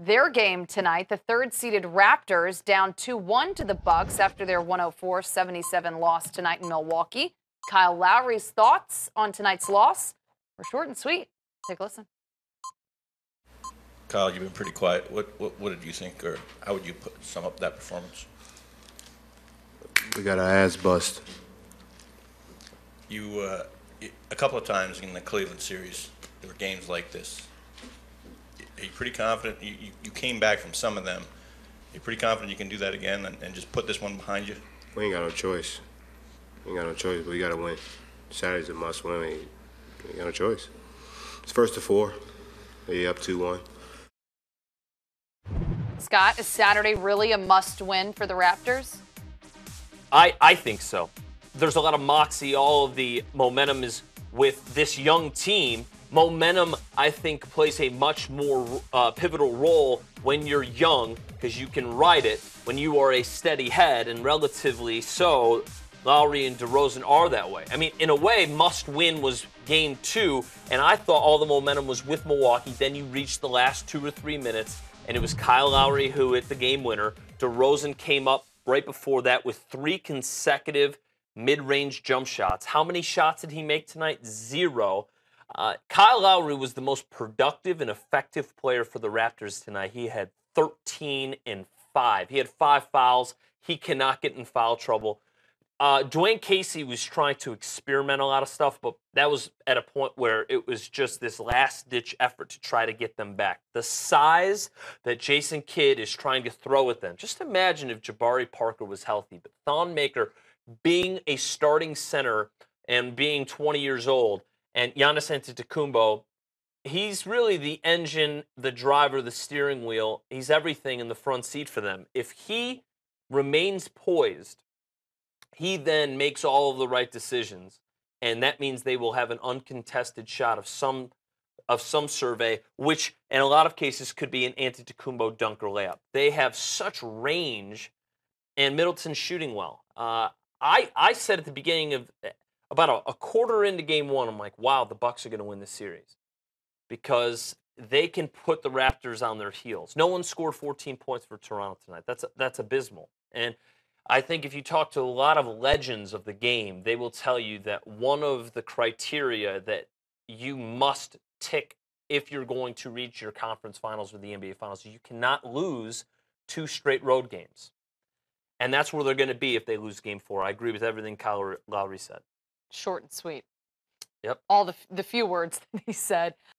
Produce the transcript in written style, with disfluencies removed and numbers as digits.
their game tonight. The third-seeded Raptors down 2-1 to the Bucks after their 104-77 loss tonight in Milwaukee. Kyle Lowry's thoughts on tonight's loss were short and sweet. Take a listen. Kyle, you've been pretty quiet. What did you think, or how would you sum up that performance? We got our ass bust. You, a couple of times in the Cleveland series, there were games like this. Are you pretty confident? You came back from some of them. Are you pretty confident you can do that again and just put this one behind you? We ain't got no choice. We ain't got no choice, but we got to win. Saturday's a must win. We ain't got no choice. It's first to four. They up 2-1. Scott, is Saturday really a must-win for the Raptors? I think so. There's a lot of moxie. All of the momentum is with this young team. Momentum, I think, plays a much more pivotal role when you're young because you can ride it when you are a steady head, and relatively so, Lowry and DeRozan are that way. I mean, in a way, must-win was Game 2, and I thought all the momentum was with Milwaukee. Then you reached the last 2 or 3 minutes, and it was Kyle Lowry who hit the game winner. DeRozan came up right before that with 3 consecutive mid-range jump shots. How many shots did he make tonight? 0. Kyle Lowry was the most productive and effective player for the Raptors tonight. He had 13 and 5. He had 5 fouls. He cannot get in foul trouble. Dwayne Casey was trying to experiment a lot of stuff, but that was at a point where it was just this last-ditch effort to try to get them back. The size that Jason Kidd is trying to throw at them. Just imagine if Jabari Parker was healthy, but Thon Maker being a starting center and being 20 years old, and Giannis Antetokounmpo, he's really the engine, the driver, the steering wheel. He's everything in the front seat for them. If he remains poised, he then makes all of the right decisions, and that means they will have an uncontested shot of some survey, which in a lot of cases could be an Antetokounmpo dunk or layup. They have such range, and Middleton's shooting well. I said at the beginning of about a quarter into Game 1, I'm like, wow, the Bucks are going to win this series because they can put the Raptors on their heels. No one scored 14 points for Toronto tonight. That's abysmal. And I think if you talk to a lot of legends of the game, they will tell you that one of the criteria that you must tick if you're going to reach your conference finals or the NBA finals, you cannot lose 2 straight road games. And that's where they're going to be if they lose Game 4. I agree with everything Kyle Lowry said. Short and sweet. Yep. All the few words that he said.